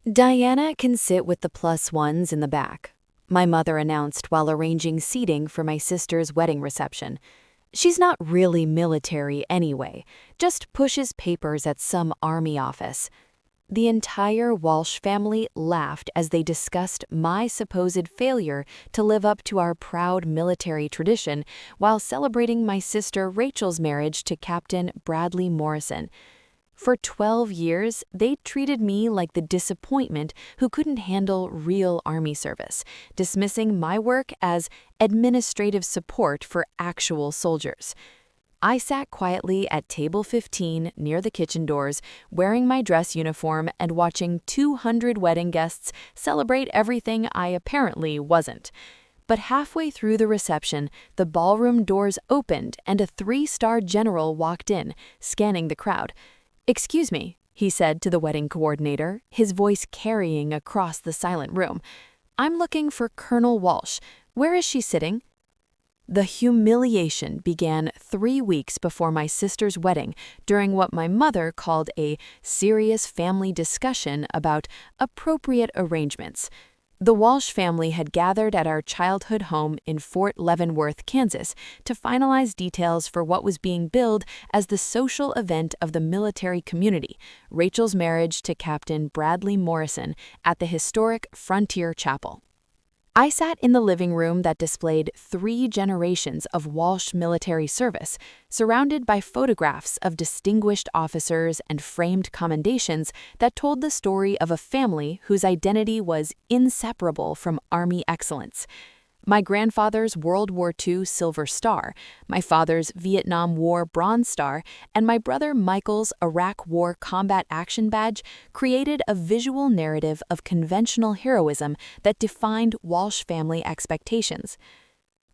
Diana can sit with the plus ones in the back, my mother announced while arranging seating for my sister's wedding reception. She's not really military anyway, just pushes papers at some army office. The entire Walsh family laughed as they discussed my supposed failure to live up to our proud military tradition while celebrating my sister Rachel's marriage to Captain Bradley Morrison. For 12 years, they treated me like the disappointment who couldn't handle real Army service, dismissing my work as administrative support for actual soldiers. I sat quietly at table 15 near the kitchen doors, wearing my dress uniform and watching 200 wedding guests celebrate everything I apparently wasn't. But halfway through the reception, the ballroom doors opened and a 3-star general walked in, scanning the crowd. "Excuse me," he said to the wedding coordinator, his voice carrying across the silent room. "I'm looking for Colonel Walsh. Where is she sitting?" The humiliation began 3 weeks before my sister's wedding during what my mother called a serious family discussion about appropriate arrangements. The Walsh family had gathered at our childhood home in Fort Leavenworth, Kansas, to finalize details for what was being billed as the social event of the military community, Rachel's marriage to Captain Bradley Morrison at the historic Frontier Chapel. I sat in the living room that displayed 3 generations of Walsh military service, surrounded by photographs of distinguished officers and framed commendations that told the story of a family whose identity was inseparable from Army excellence. My grandfather's World War II Silver Star, my father's Vietnam War Bronze Star, and my brother Michael's Iraq War Combat Action Badge created a visual narrative of conventional heroism that defined Walsh family expectations.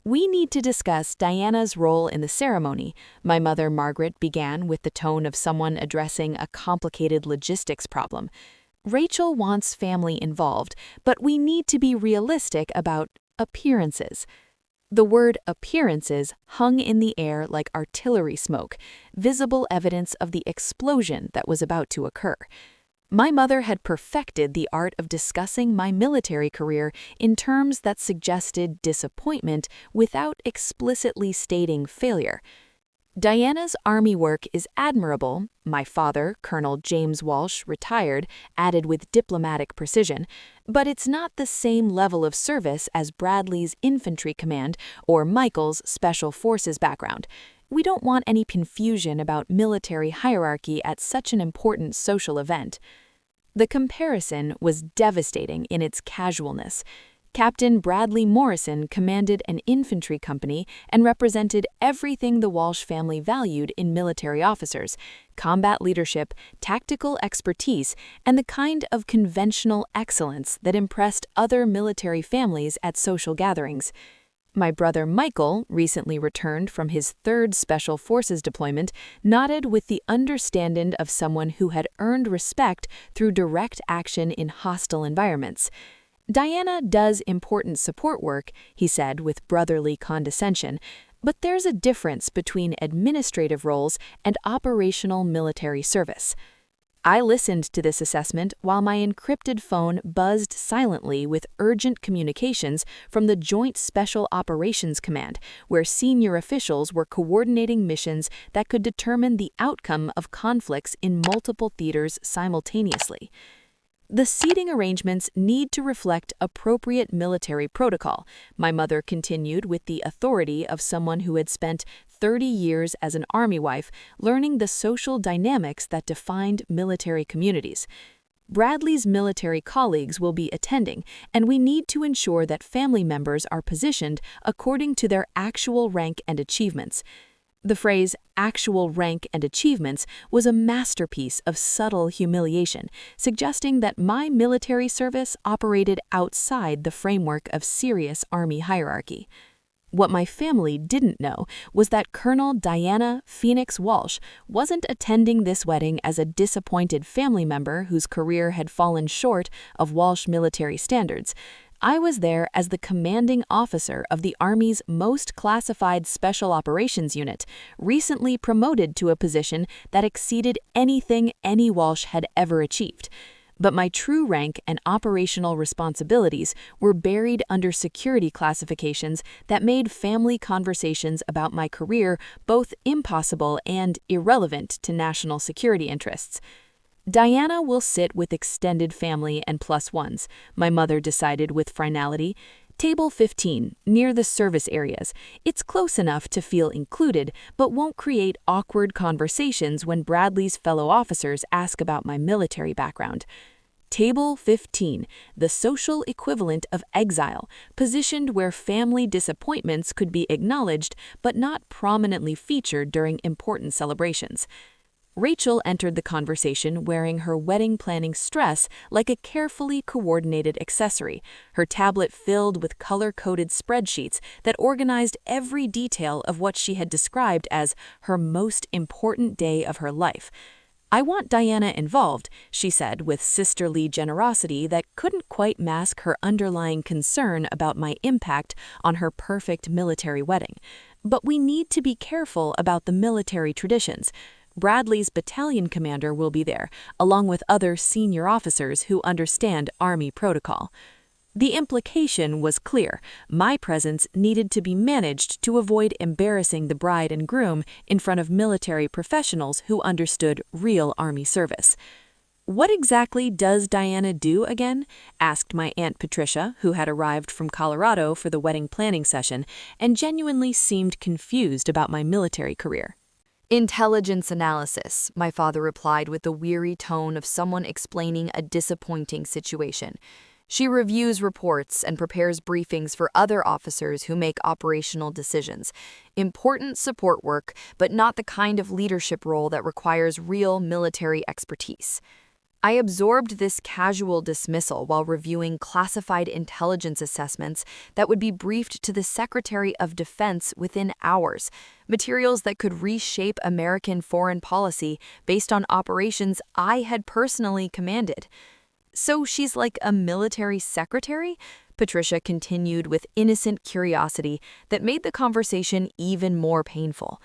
"We need to discuss Diana's role in the ceremony," my mother Margaret began with the tone of someone addressing a complicated logistics problem. "Rachel wants family involved, but we need to be realistic about appearances." The word appearances hung in the air like artillery smoke, visible evidence of the explosion that was about to occur. My mother had perfected the art of discussing my military career in terms that suggested disappointment without explicitly stating failure. "Diana's Army work is admirable," my father, Colonel James Walsh, retired, added with diplomatic precision, "but it's not the same level of service as Bradley's infantry command or Michael's special forces background. We don't want any confusion about military hierarchy at such an important social event." The comparison was devastating in its casualness. Captain Bradley Morrison commanded an infantry company and represented everything the Walsh family valued in military officers: combat leadership, tactical expertise, and the kind of conventional excellence that impressed other military families at social gatherings. My brother Michael, recently returned from his 3rd Special Forces deployment, nodded with the understanding of someone who had earned respect through direct action in hostile environments. "Diana does important support work," he said with brotherly condescension, "but there's a difference between administrative roles and operational military service." I listened to this assessment while my encrypted phone buzzed silently with urgent communications from the Joint Special Operations Command, where senior officials were coordinating missions that could determine the outcome of conflicts in multiple theaters simultaneously. "The seating arrangements need to reflect appropriate military protocol," my mother continued with the authority of someone who had spent 30 years as an Army wife, learning the social dynamics that defined military communities. "Bradley's military colleagues will be attending, and we need to ensure that family members are positioned according to their actual rank and achievements." The phrase "actual rank and achievements" was a masterpiece of subtle humiliation, suggesting that my military service operated outside the framework of serious Army hierarchy. What my family didn't know was that Colonel Diana Phoenix Walsh wasn't attending this wedding as a disappointed family member whose career had fallen short of Walsh military standards. I was there as the commanding officer of the Army's most classified Special Operations Unit, recently promoted to a position that exceeded anything any Walsh had ever achieved. but my true rank and operational responsibilities were buried under security classifications that made family conversations about my career both impossible and irrelevant to national security interests. Diana will sit with extended family and plus ones, my mother decided with finality. Table 15, near the service areas. It's close enough to feel included, but won't create awkward conversations when Bradley's fellow officers ask about my military background. Table 15, the social equivalent of exile, positioned where family disappointments could be acknowledged but not prominently featured during important celebrations. Rachel entered the conversation wearing her wedding planning stress like a carefully coordinated accessory, her tablet filled with color-coded spreadsheets that organized every detail of what she had described as her most important day of her life. "I want Diana involved," she said with sisterly generosity that couldn't quite mask her underlying concern about my impact on her perfect military wedding. "But we need to be careful about the military traditions. Bradley's battalion commander will be there, along with other senior officers who understand Army protocol." The implication was clear. My presence needed to be managed to avoid embarrassing the bride and groom in front of military professionals who understood real Army service. "What exactly does Diana do again?" asked my Aunt Patricia, who had arrived from Colorado for the wedding planning session and genuinely seemed confused about my military career. "Intelligence analysis," my father replied with the weary tone of someone explaining a disappointing situation. "She reviews reports and prepares briefings for other officers who make operational decisions. Important support work, but not the kind of leadership role that requires real military expertise." I absorbed this casual dismissal while reviewing classified intelligence assessments that would be briefed to the Secretary of Defense within hours, materials that could reshape American foreign policy based on operations I had personally commanded. "So she's like a military secretary?" Patricia continued with innocent curiosity that made the conversation even more painful.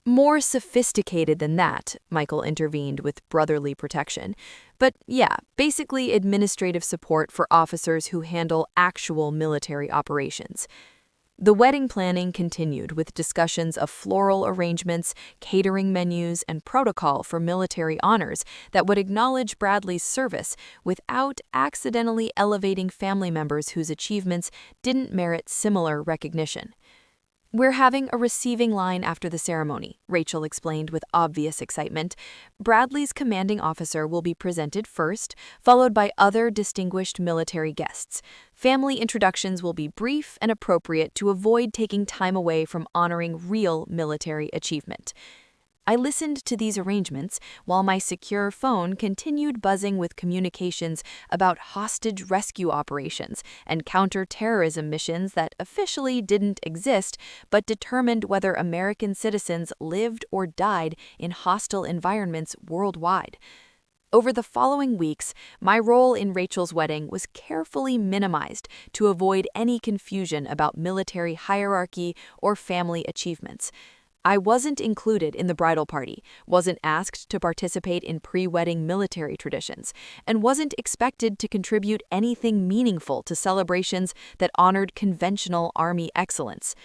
"More sophisticated than that," Michael intervened with brotherly protection. "But yeah, basically administrative support for officers who handle actual military operations." The wedding planning continued with discussions of floral arrangements, catering menus, and protocol for military honors that would acknowledge Bradley's service without accidentally elevating family members whose achievements didn't merit similar recognition. "We're having a receiving line after the ceremony," Rachel explained with obvious excitement. "Bradley's commanding officer will be presented first, followed by other distinguished military guests. Family introductions will be brief and appropriate to avoid taking time away from honoring real military achievement." I listened to these arrangements while my secure phone continued buzzing with communications about hostage rescue operations and counter-terrorism missions that officially didn't exist but determined whether American citizens lived or died in hostile environments worldwide. Over the following weeks, my role in Rachel's wedding was carefully minimized to avoid any confusion about military hierarchy or family achievements. I wasn't included in the bridal party, wasn't asked to participate in pre-wedding military traditions, and wasn't expected to contribute anything meaningful to celebrations that honored conventional Army excellence.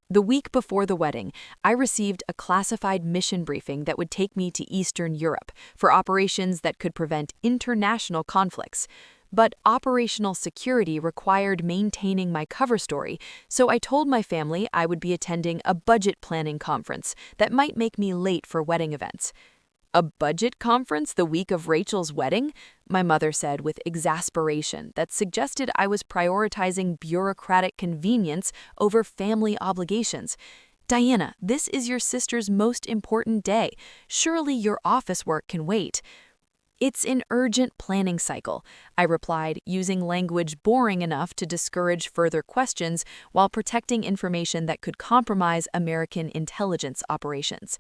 The week before the wedding, I received a classified mission briefing that would take me to Eastern Europe for operations that could prevent international conflicts. But operational security required maintaining my cover story, so I told my family I would be attending a budget planning conference that might make me late for wedding events. "A budget conference the week of Rachel's wedding?" my mother said with exasperation that suggested I was prioritizing bureaucratic convenience over family obligations. "Diana, this is your sister's most important day. Surely your office work can wait." "It's an urgent planning cycle," I replied, using language boring enough to discourage further questions while protecting information that could compromise American intelligence operations.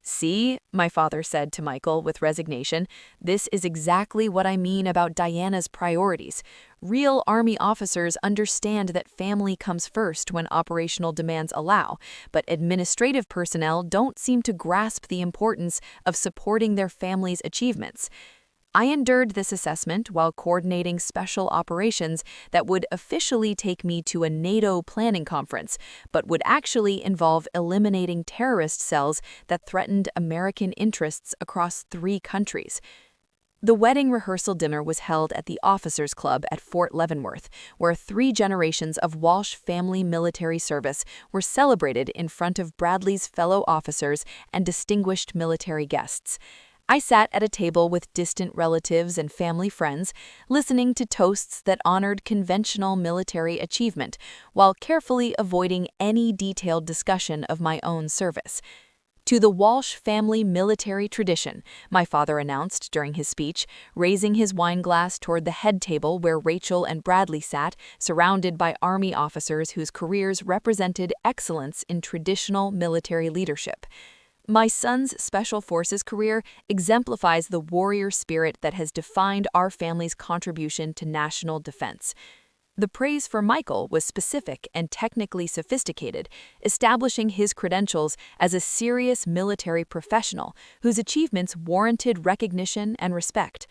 "See," my father said to Michael with resignation, "this is exactly what I mean about Diana's priorities. Real Army officers understand that family comes first when operational demands allow, but administrative personnel don't seem to grasp the importance of supporting their family's achievements." I endured this assessment while coordinating special operations that would officially take me to a NATO planning conference, but would actually involve eliminating terrorist cells that threatened American interests across 3 countries. The wedding rehearsal dinner was held at the Officers Club at Fort Leavenworth, where 3 generations of Walsh family military service were celebrated in front of Bradley's fellow officers and distinguished military guests. I sat at a table with distant relatives and family friends, listening to toasts that honored conventional military achievement, while carefully avoiding any detailed discussion of my own service. "To the Walsh family military tradition," my father announced during his speech, raising his wineglass toward the head table where Rachel and Bradley sat, surrounded by Army officers whose careers represented excellence in traditional military leadership. "My son's Special Forces career exemplifies the warrior spirit that has defined our family's contribution to national defense." The praise for Michael was specific and technically sophisticated, establishing his credentials as a serious military professional whose achievements warranted recognition and respect.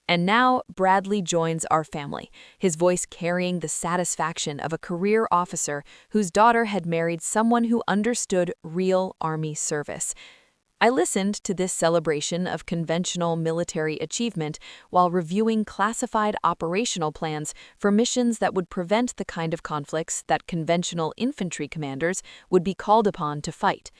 And now Bradley joins our family, his voice carrying the satisfaction of a career officer whose daughter had married someone who understood real Army service. I listened to this celebration of conventional military achievement while reviewing classified operational plans for missions that would prevent the kind of conflicts that conventional infantry commanders would be called upon to fight.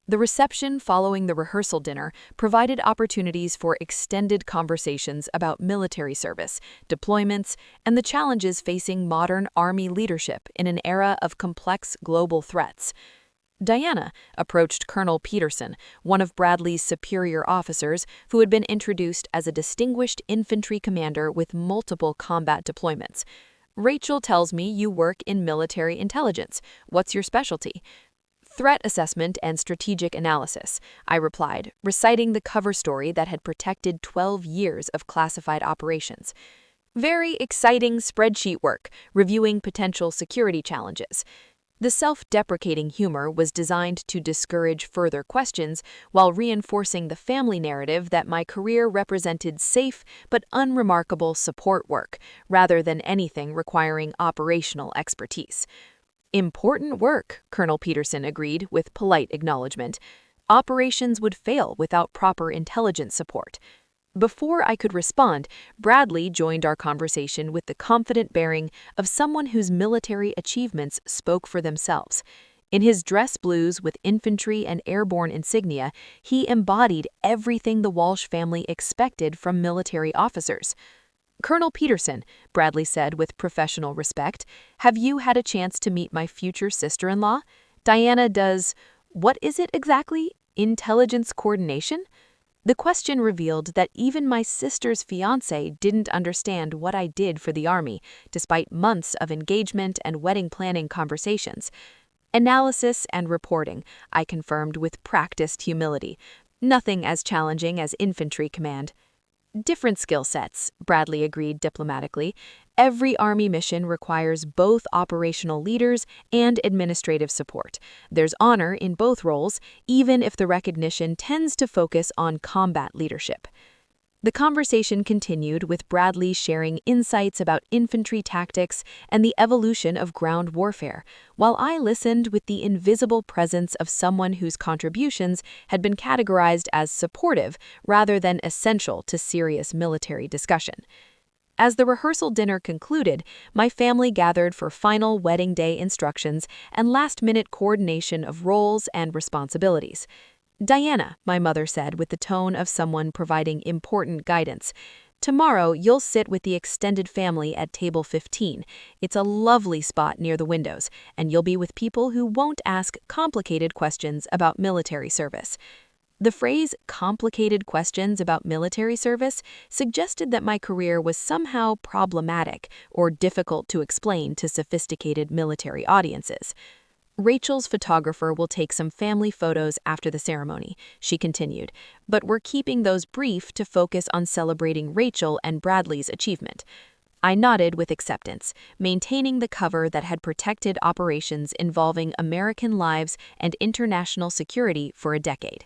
The reception following the rehearsal dinner provided opportunities for extended conversations about military service, deployments, and the challenges facing modern Army leadership in an era of complex global threats. Diana approached Colonel Peterson, one of Bradley's superior officers who had been introduced as a distinguished infantry commander with multiple combat deployments. "Rachel tells me you work in military intelligence. What's your specialty?" "Threat assessment and strategic analysis," I replied, reciting the cover story that had protected 12 years of classified operations. "Very exciting spreadsheet work, reviewing potential security challenges." The self-deprecating humor was designed to discourage further questions while reinforcing the family narrative that my career represented safe but unremarkable support work, rather than anything requiring operational expertise. "Important work," Colonel Peterson agreed with polite acknowledgement. "Operations would fail without proper intelligence support." Before I could respond, Bradley joined our conversation with the confident bearing of someone whose military achievements spoke for themselves. In his dress blues with infantry and airborne insignia, he embodied everything the Walsh family expected from military officers. "Colonel Peterson," Bradley said with professional respect, "have you had a chance to meet my future sister-in-law? Diana does, what is it exactly? Intelligence coordination?" The question revealed that even my sister's fiancé didn't understand what I did for the Army, despite months of engagement and wedding planning conversations. "Analysis and reporting," I confirmed with practiced humility. "Nothing as challenging as infantry command." "Different skill sets," Bradley agreed diplomatically. "Every Army mission requires both operational leaders and administrative support. There's honor in both roles, even if the recognition tends to focus on combat leadership." The conversation continued with Bradley sharing insights about infantry tactics and the evolution of ground warfare, while I listened with the invisible presence of someone whose contributions had been categorized as supportive rather than essential to serious military discussion. As the rehearsal dinner concluded, my family gathered for final wedding day instructions and last-minute coordination of roles and responsibilities. "Diana," my mother said with the tone of someone providing important guidance, "tomorrow you'll sit with the extended family at table 15. It's a lovely spot near the windows, and you'll be with people who won't ask complicated questions about military service." The phrase "complicated questions about military service" suggested that my career was somehow problematic or difficult to explain to sophisticated military audiences. "Rachel's photographer will take some family photos after the ceremony," she continued, "but we're keeping those brief to focus on celebrating Rachel and Bradley's achievement." I nodded with acceptance, maintaining the cover that had protected operations involving American lives and international security for a decade.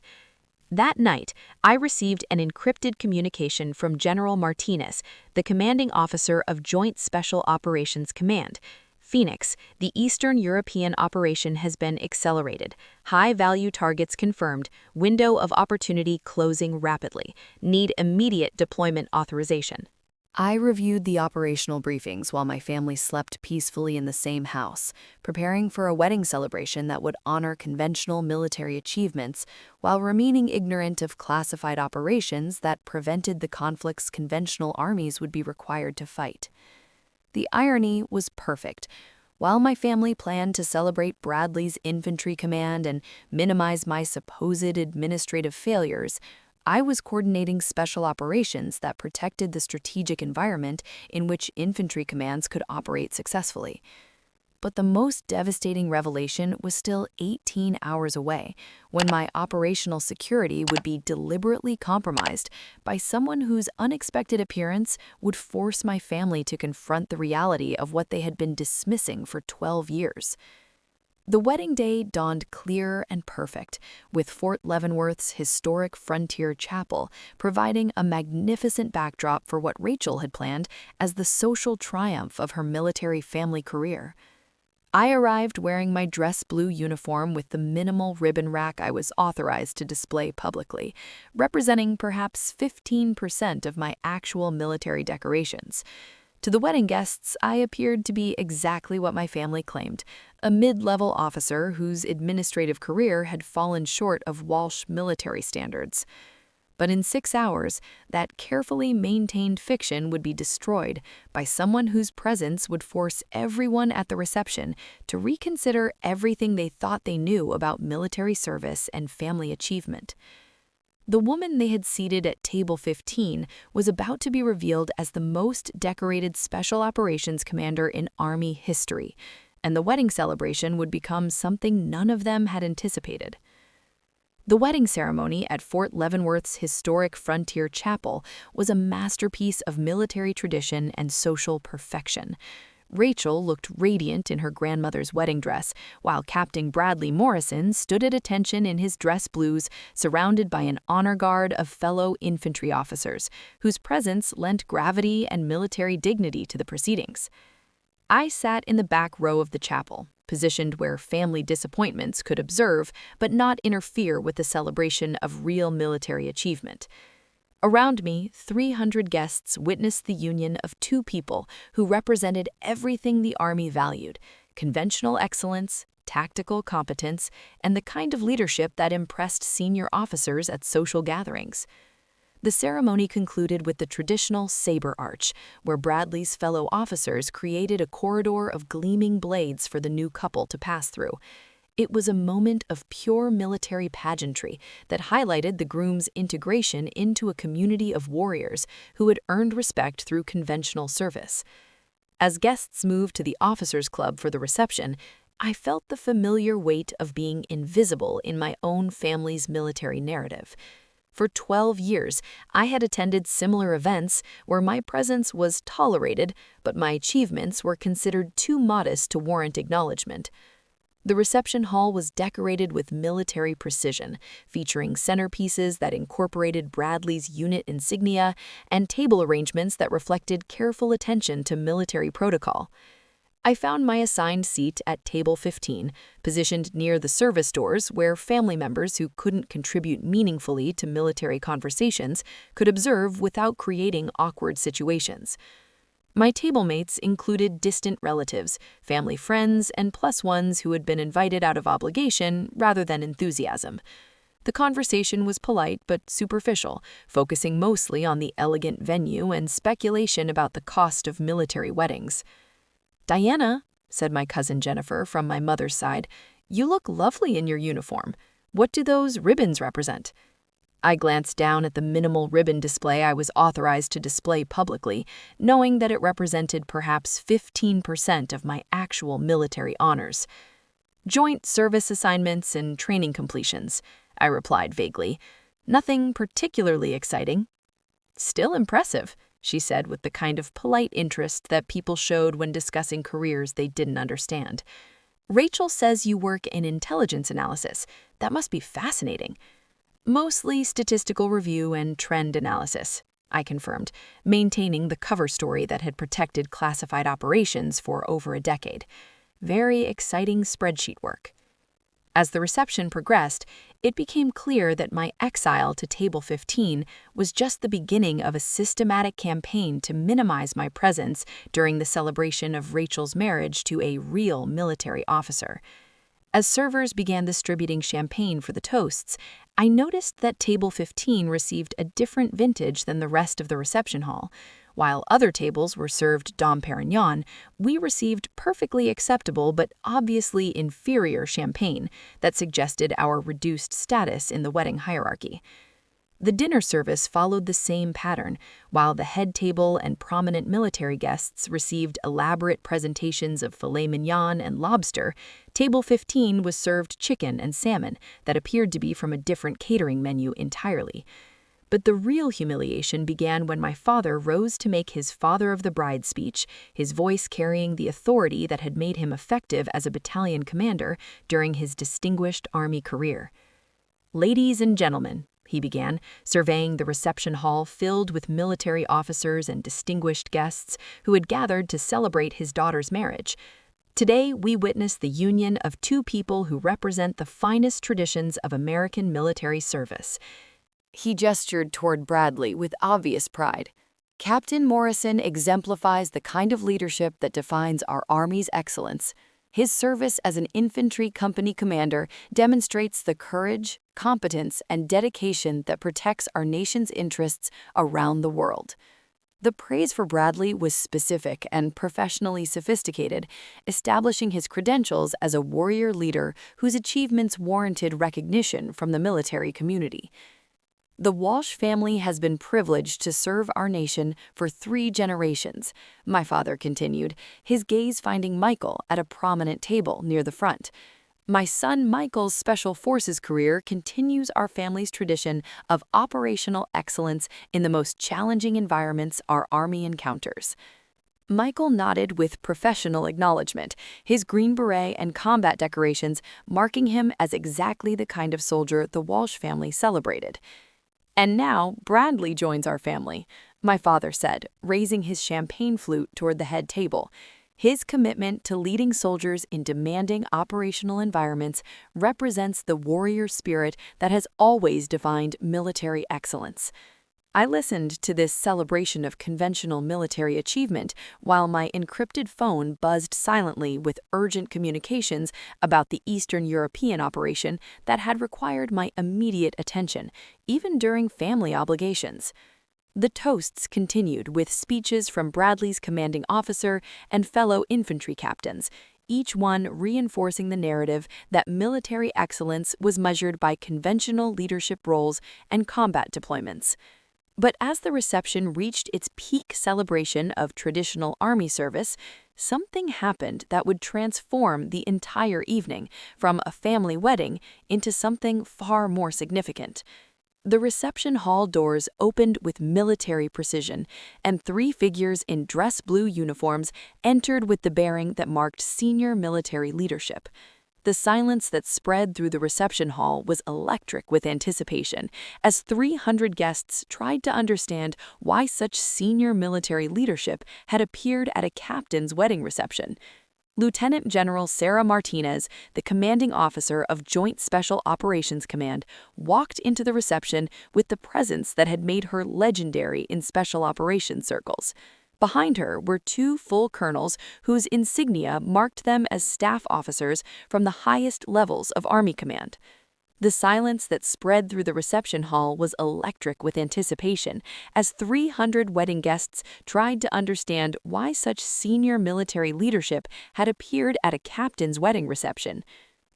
That night, I received an encrypted communication from General Martinez, the commanding officer of Joint Special Operations Command. Phoenix, the Eastern European operation has been accelerated. High-value targets confirmed. Window of opportunity closing rapidly. Need immediate deployment authorization. I reviewed the operational briefings while my family slept peacefully in the same house, preparing for a wedding celebration that would honor conventional military achievements while remaining ignorant of classified operations that prevented the conflicts conventional armies would be required to fight. The irony was perfect. While my family planned to celebrate Bradley's infantry command and minimize my supposed administrative failures, I was coordinating special operations that protected the strategic environment in which infantry commands could operate successfully. But the most devastating revelation was still 18 hours away, when my operational security would be deliberately compromised by someone whose unexpected appearance would force my family to confront the reality of what they had been dismissing for 12 years. The wedding day dawned clear and perfect, with Fort Leavenworth's historic frontier chapel providing a magnificent backdrop for what Rachel had planned as the social triumph of her military family career. I arrived wearing my dress blue uniform with the minimal ribbon rack I was authorized to display publicly, representing perhaps 15% of my actual military decorations. To the wedding guests, I appeared to be exactly what my family claimed, a mid-level officer whose administrative career had fallen short of Walsh military standards. But in 6 hours, that carefully maintained fiction would be destroyed by someone whose presence would force everyone at the reception to reconsider everything they thought they knew about military service and family achievement. The woman they had seated at table 15 was about to be revealed as the most decorated Special Operations Commander in Army history, and the wedding celebration would become something none of them had anticipated. The wedding ceremony at Fort Leavenworth's historic Frontier Chapel was a masterpiece of military tradition and social perfection. Rachel looked radiant in her grandmother's wedding dress, while Captain Bradley Morrison stood at attention in his dress blues, surrounded by an honor guard of fellow infantry officers, whose presence lent gravity and military dignity to the proceedings. I sat in the back row of the chapel, positioned where family disappointments could observe but not interfere with the celebration of real military achievement. Around me, 300 guests witnessed the union of two people who represented everything the Army valued: conventional excellence, tactical competence, and the kind of leadership that impressed senior officers at social gatherings. The ceremony concluded with the traditional saber arch, where Bradley's fellow officers created a corridor of gleaming blades for the new couple to pass through. It was a moment of pure military pageantry that highlighted the groom's integration into a community of warriors who had earned respect through conventional service. As guests moved to the Officers' Club for the reception, I felt the familiar weight of being invisible in my own family's military narrative. For 12 years, I had attended similar events where my presence was tolerated, but my achievements were considered too modest to warrant acknowledgement. The reception hall was decorated with military precision, featuring centerpieces that incorporated Bradley's unit insignia and table arrangements that reflected careful attention to military protocol. I found my assigned seat at table 15, positioned near the service doors where family members who couldn't contribute meaningfully to military conversations could observe without creating awkward situations. My table mates included distant relatives, family friends, and plus ones who had been invited out of obligation rather than enthusiasm. The conversation was polite but superficial, focusing mostly on the elegant venue and speculation about the cost of military weddings. "Diana," said my cousin Jennifer from my mother's side, "you look lovely in your uniform. What do those ribbons represent?" I glanced down at the minimal ribbon display I was authorized to display publicly, knowing that it represented perhaps 15% of my actual military honors. "Joint service assignments and training completions," I replied vaguely. "Nothing particularly exciting." "Still impressive," she said with the kind of polite interest that people showed when discussing careers they didn't understand. "Rachel says you work in intelligence analysis. That must be fascinating." Mostly statistical review and trend analysis, I confirmed, maintaining the cover story that had protected classified operations for over a decade. Very exciting spreadsheet work. As the reception progressed, it became clear that my exile to Table 15 was just the beginning of a systematic campaign to minimize my presence during the celebration of Rachel's marriage to a real military officer. As servers began distributing champagne for the toasts, I noticed that Table 15 received a different vintage than the rest of the reception hall. While other tables were served Dom Perignon, we received perfectly acceptable but obviously inferior champagne that suggested our reduced status in the wedding hierarchy. The dinner service followed the same pattern. While the head table and prominent military guests received elaborate presentations of filet mignon and lobster, Table 15 was served chicken and salmon that appeared to be from a different catering menu entirely. But the real humiliation began when my father rose to make his father of the bride speech, his voice carrying the authority that had made him effective as a battalion commander during his distinguished Army career. "Ladies and gentlemen," he began, surveying the reception hall filled with military officers and distinguished guests who had gathered to celebrate his daughter's marriage. "Today we witness the union of two people who represent the finest traditions of American military service." He gestured toward Bradley with obvious pride. "Captain Morrison exemplifies the kind of leadership that defines our Army's excellence. His service as an infantry company commander demonstrates the courage, competence, and dedication that protects our nation's interests around the world." The praise for Bradley was specific and professionally sophisticated, establishing his credentials as a warrior leader whose achievements warranted recognition from the military community. "The Walsh family has been privileged to serve our nation for 3 generations," my father continued, his gaze finding Michael at a prominent table near the front. "My son Michael's Special Forces career continues our family's tradition of operational excellence in the most challenging environments our Army encounters." Michael nodded with professional acknowledgement, his green beret and combat decorations marking him as exactly the kind of soldier the Walsh family celebrated. "And now Bradley joins our family," my father said, raising his champagne flute toward the head table. His commitment to leading soldiers in demanding operational environments represents the warrior spirit that has always defined military excellence. I listened to this celebration of conventional military achievement while my encrypted phone buzzed silently with urgent communications about the Eastern European operation that had required my immediate attention, even during family obligations. The toasts continued with speeches from Bradley's commanding officer and fellow infantry captains, each one reinforcing the narrative that military excellence was measured by conventional leadership roles and combat deployments. But as the reception reached its peak celebration of traditional Army service, something happened that would transform the entire evening from a family wedding into something far more significant. The reception hall doors opened with military precision, and 3 figures in dress blue uniforms entered with the bearing that marked senior military leadership. The silence that spread through the reception hall was electric with anticipation, as 300 guests tried to understand why such senior military leadership had appeared at a captain's wedding reception. Lieutenant General Sarah Martinez, the commanding officer of Joint Special Operations Command, walked into the reception with the presence that had made her legendary in special operations circles. Behind her were 2 full colonels whose insignia marked them as staff officers from the highest levels of Army command. The silence that spread through the reception hall was electric with anticipation as 300 wedding guests tried to understand why such senior military leadership had appeared at a captain's wedding reception.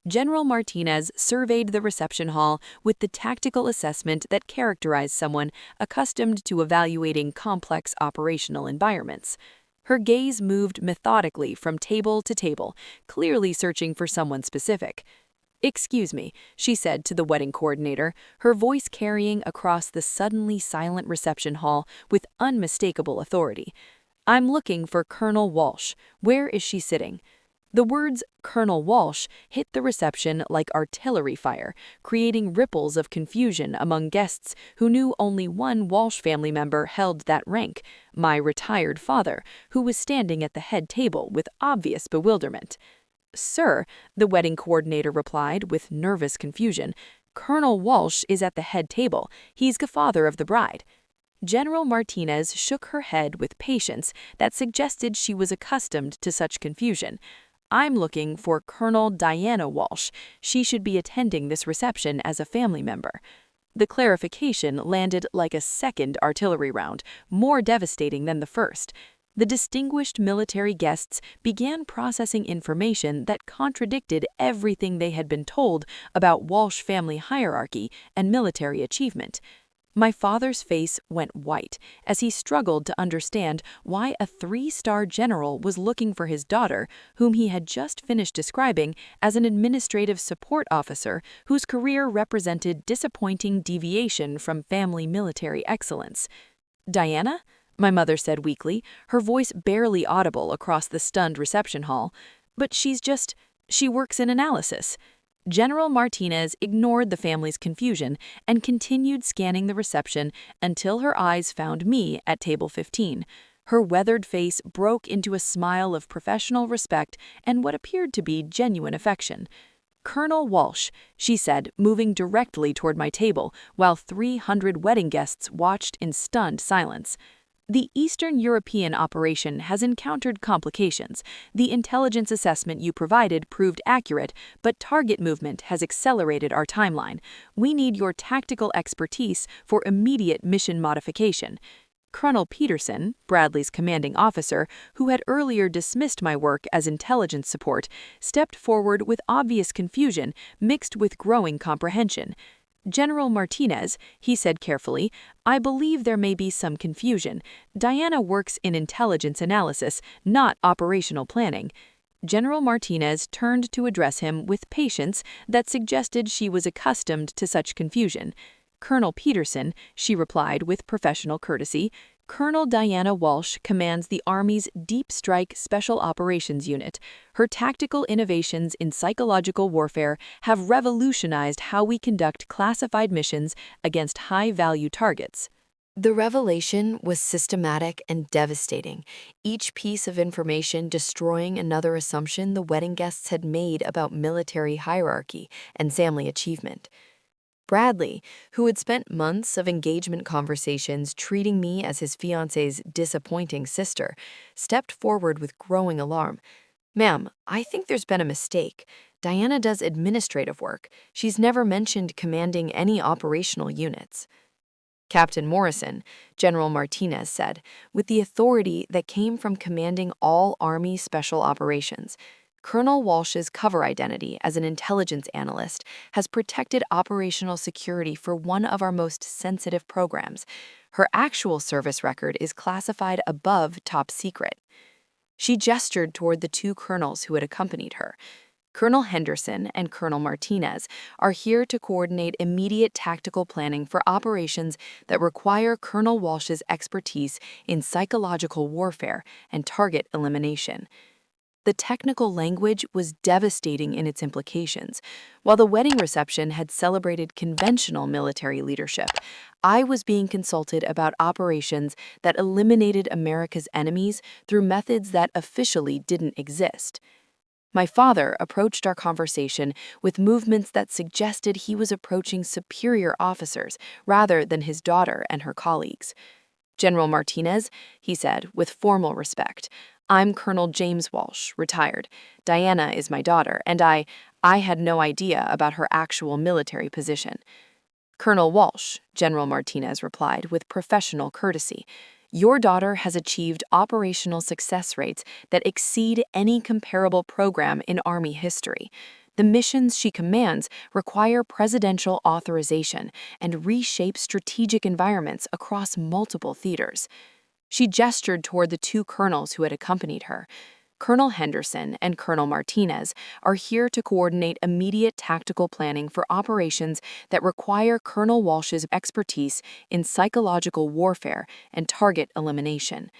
General Martinez surveyed the reception hall with the tactical assessment that characterized someone accustomed to evaluating complex operational environments. Her gaze moved methodically from table to table, clearly searching for someone specific. "Excuse me," she said to the wedding coordinator, her voice carrying across the suddenly silent reception hall with unmistakable authority. "I'm looking for Colonel Walsh. Where is she sitting?" The words Colonel Walsh hit the reception like artillery fire, creating ripples of confusion among guests who knew only one Walsh family member held that rank, my retired father, who was standing at the head table with obvious bewilderment. "Sir," the wedding coordinator replied with nervous confusion, "Colonel Walsh is at the head table. He's the father of the bride." General Martinez shook her head with patience that suggested she was accustomed to such confusion. "I'm looking for Colonel Diana Walsh. She should be attending this reception as a family member." The clarification landed like a second artillery round, more devastating than the first. The distinguished military guests began processing information that contradicted everything they had been told about Walsh family hierarchy and military achievement. My father's face went white as he struggled to understand why a three-star general was looking for his daughter, whom he had just finished describing as an administrative support officer whose career represented disappointing deviation from family military excellence. "Diana?" my mother said weakly, her voice barely audible across the stunned reception hall. "But she works in analysis." General Martinez ignored the family's confusion and continued scanning the reception until her eyes found me at table 15. Her weathered face broke into a smile of professional respect and what appeared to be genuine affection. "Colonel Walsh," she said, moving directly toward my table, while 300 wedding guests watched in stunned silence. "The Eastern European operation has encountered complications. The intelligence assessment you provided proved accurate, but target movement has accelerated our timeline. We need your tactical expertise for immediate mission modification." Colonel Peterson, Bradley's commanding officer, who had earlier dismissed my work as intelligence support, stepped forward with obvious confusion mixed with growing comprehension. "General Martinez," he said carefully, "I believe there may be some confusion. Diana works in intelligence analysis, not operational planning." General Martinez turned to address him with patience that suggested she was accustomed to such confusion. "Colonel Peterson," she replied with professional courtesy, "Colonel Diana Walsh commands the Army's Deep Strike Special Operations Unit. Her tactical innovations in psychological warfare have revolutionized how we conduct classified missions against high-value targets." The revelation was systematic and devastating, each piece of information destroying another assumption the wedding guests had made about military hierarchy and family achievement. Bradley, who had spent months of engagement conversations treating me as his fiancée's disappointing sister, stepped forward with growing alarm. "Ma'am, I think there's been a mistake. Diana does administrative work. She's never mentioned commanding any operational units." Captain Morrison, General Martinez said, with the authority that came from commanding all Army special operations, "Colonel Walsh's cover identity as an intelligence analyst has protected operational security for one of our most sensitive programs. Her actual service record is classified above top secret." She gestured toward the two colonels who had accompanied her. "Colonel Henderson and Colonel Martinez are here to coordinate immediate tactical planning for operations that require Colonel Walsh's expertise in psychological warfare and target elimination." The technical language was devastating in its implications. While the wedding reception had celebrated conventional military leadership, I was being consulted about operations that eliminated America's enemies through methods that officially didn't exist. My father approached our conversation with movements that suggested he was approaching superior officers rather than his daughter and her colleagues. "General Martinez," he said with formal respect, "I'm Colonel James Walsh, retired. Diana is my daughter, and I had no idea about her actual military position." "Colonel Walsh," General Martinez replied with professional courtesy, "your daughter has achieved operational success rates that exceed any comparable program in Army history. The missions she commands require presidential authorization and reshape strategic environments across multiple theaters." She gestured toward the two colonels who had accompanied her. "Colonel Henderson and Colonel Martinez are here to coordinate immediate tactical planning for operations that require Colonel Walsh's expertise in psychological warfare and target elimination."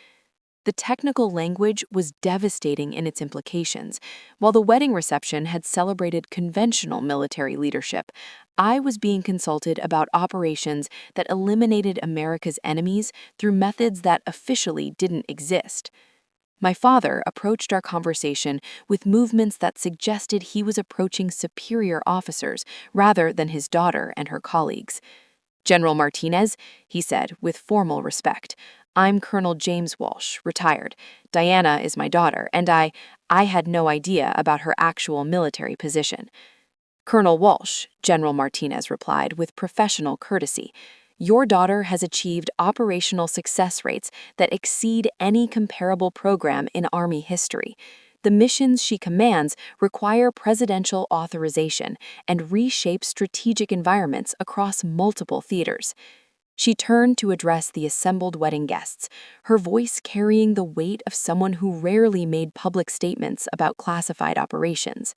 The technical language was devastating in its implications. While the wedding reception had celebrated conventional military leadership, I was being consulted about operations that eliminated America's enemies through methods that officially didn't exist. My father approached our conversation with movements that suggested he was approaching superior officers rather than his daughter and her colleagues. "General Martinez," he said with formal respect, "I'm Colonel James Walsh, retired. Diana is my daughter, and I had no idea about her actual military position." "Colonel Walsh," General Martinez replied with professional courtesy, "your daughter has achieved operational success rates that exceed any comparable program in Army history. The missions she commands require presidential authorization and reshape strategic environments across multiple theaters." She turned to address the assembled wedding guests, her voice carrying the weight of someone who rarely made public statements about classified operations.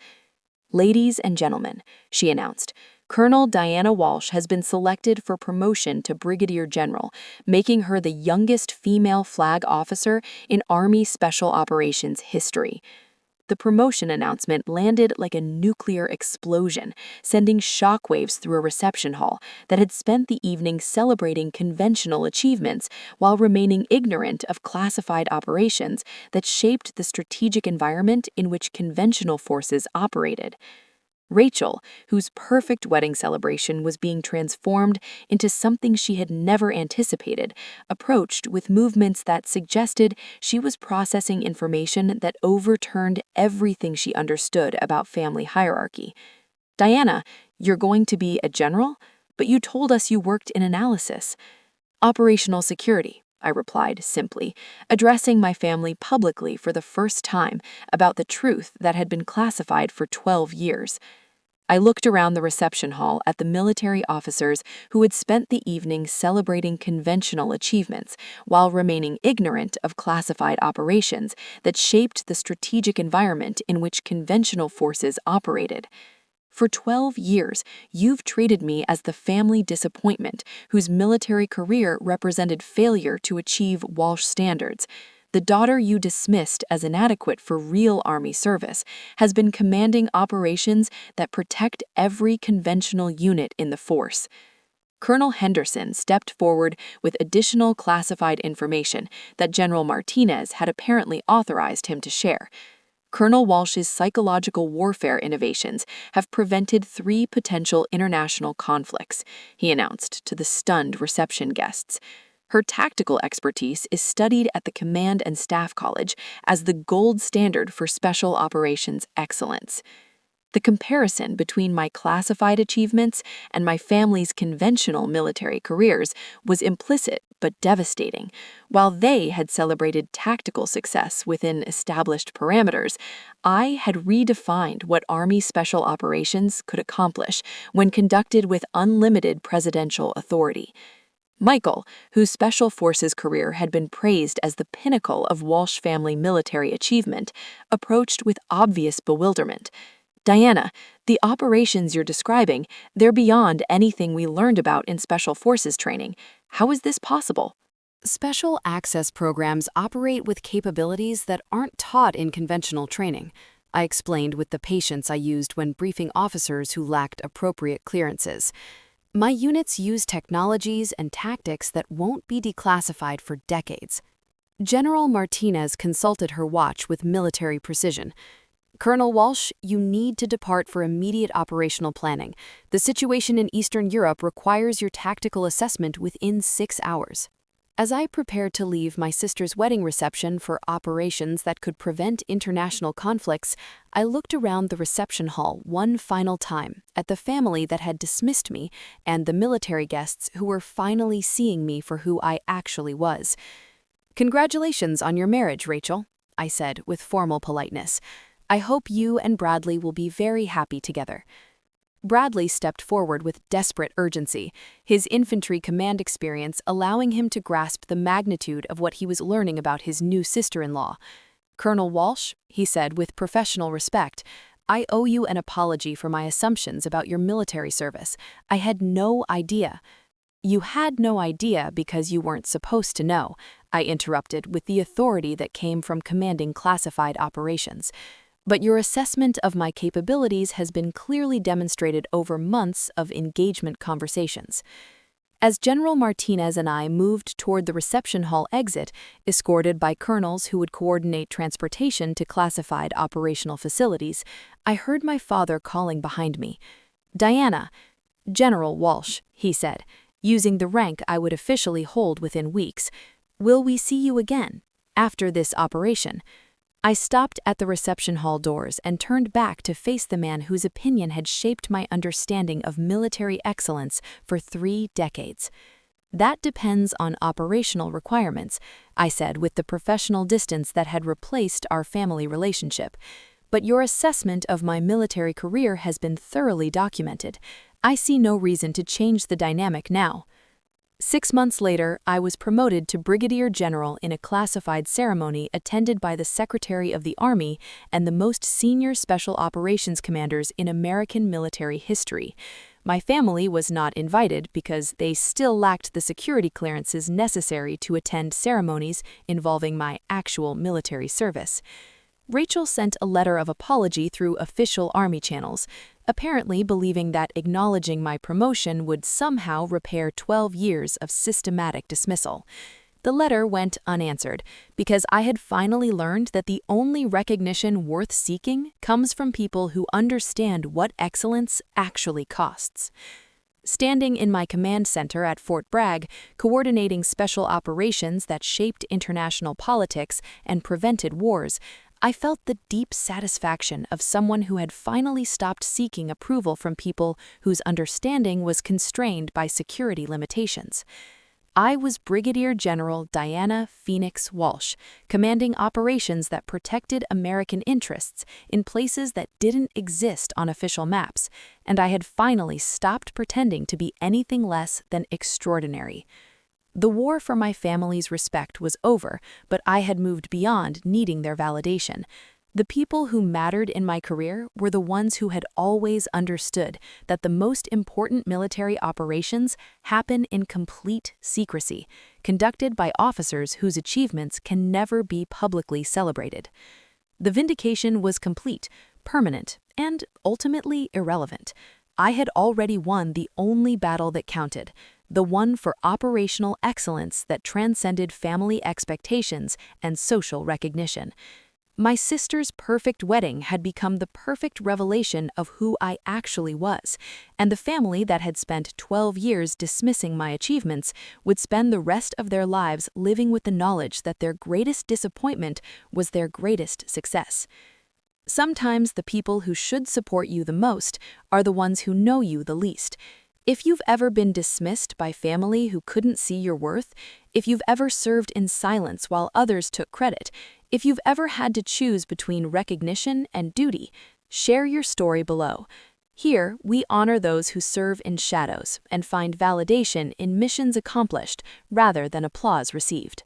"Ladies and gentlemen," she announced, "Colonel Diana Walsh has been selected for promotion to Brigadier General, making her the youngest female flag officer in Army Special Operations history." The promotion announcement landed like a nuclear explosion, sending shockwaves through a reception hall that had spent the evening celebrating conventional achievements while remaining ignorant of classified operations that shaped the strategic environment in which conventional forces operated. Rachel, whose perfect wedding celebration was being transformed into something she had never anticipated, approached with movements that suggested she was processing information that overturned everything she understood about family hierarchy. "Diana, you're going to be a general? But you told us you worked in analysis." "Operational security," I replied simply, addressing my family publicly for the first time about the truth that had been classified for 12 years. I looked around the reception hall at the military officers who had spent the evening celebrating conventional achievements while remaining ignorant of classified operations that shaped the strategic environment in which conventional forces operated. "For 12 years, you've treated me as the family disappointment whose military career represented failure to achieve Walsh standards. The daughter you dismissed as inadequate for real Army service has been commanding operations that protect every conventional unit in the force." Colonel Henderson stepped forward with additional classified information that General Martinez had apparently authorized him to share. "Colonel Walsh's psychological warfare innovations have prevented 3 potential international conflicts," he announced to the stunned reception guests. "Her tactical expertise is studied at the Command and Staff College as the gold standard for special operations excellence." The comparison between my classified achievements and my family's conventional military careers was implicit but devastating. While they had celebrated tactical success within established parameters, I had redefined what Army Special Operations could accomplish when conducted with unlimited presidential authority. Michael, whose Special Forces career had been praised as the pinnacle of Walsh family military achievement, approached with obvious bewilderment. "Diana, the operations you're describing, they're beyond anything we learned about in Special Forces training. How is this possible?" Special access programs operate with capabilities that aren't taught in conventional training, I explained with the patience I used when briefing officers who lacked appropriate clearances. "My units use technologies and tactics that won't be declassified for decades." General Martinez consulted her watch with military precision. "Colonel Walsh, you need to depart for immediate operational planning. The situation in Eastern Europe requires your tactical assessment within 6 hours." As I prepared to leave my sister's wedding reception for operations that could prevent international conflicts, I looked around the reception hall one final time at the family that had dismissed me and the military guests who were finally seeing me for who I actually was. "Congratulations on your marriage, Rachel," I said with formal politeness. "I hope you and Bradley will be very happy together." Bradley stepped forward with desperate urgency, his infantry command experience allowing him to grasp the magnitude of what he was learning about his new sister-in-law. "Colonel Walsh," he said with professional respect, "I owe you an apology for my assumptions about your military service. I had no idea." You had no idea because you weren't supposed to know, I interrupted with the authority that came from commanding classified operations. But your assessment of my capabilities has been clearly demonstrated over months of engagement conversations. As General Martinez and I moved toward the reception hall exit, escorted by colonels who would coordinate transportation to classified operational facilities, I heard my father calling behind me. "Diana." "General Walsh," he said, using the rank I would officially hold within weeks. "Will we see you again, after this operation?" I stopped at the reception hall doors and turned back to face the man whose opinion had shaped my understanding of military excellence for 3 decades. "That depends on operational requirements," I said with the professional distance that had replaced our family relationship. "But your assessment of my military career has been thoroughly documented. I see no reason to change the dynamic now." 6 months later, I was promoted to Brigadier General in a classified ceremony attended by the Secretary of the Army and the most senior Special Operations commanders in American military history. My family was not invited because they still lacked the security clearances necessary to attend ceremonies involving my actual military service. Rachel sent a letter of apology through official Army channels, apparently believing that acknowledging my promotion would somehow repair 12 years of systematic dismissal. The letter went unanswered because I had finally learned that the only recognition worth seeking comes from people who understand what excellence actually costs. Standing in my command center at Fort Bragg, coordinating special operations that shaped international politics and prevented wars, I felt the deep satisfaction of someone who had finally stopped seeking approval from people whose understanding was constrained by security limitations. I was Brigadier General Diana Phoenix Walsh, commanding operations that protected American interests in places that didn't exist on official maps, and I had finally stopped pretending to be anything less than extraordinary. The war for my family's respect was over, but I had moved beyond needing their validation. The people who mattered in my career were the ones who had always understood that the most important military operations happen in complete secrecy, conducted by officers whose achievements can never be publicly celebrated. The vindication was complete, permanent, and ultimately irrelevant. I had already won the only battle that counted, the one for operational excellence that transcended family expectations and social recognition. My sister's perfect wedding had become the perfect revelation of who I actually was, and the family that had spent 12 years dismissing my achievements would spend the rest of their lives living with the knowledge that their greatest disappointment was their greatest success. Sometimes the people who should support you the most are the ones who know you the least. If you've ever been dismissed by family who couldn't see your worth, if you've ever served in silence while others took credit, if you've ever had to choose between recognition and duty, share your story below. Here, we honor those who serve in shadows and find validation in missions accomplished rather than applause received.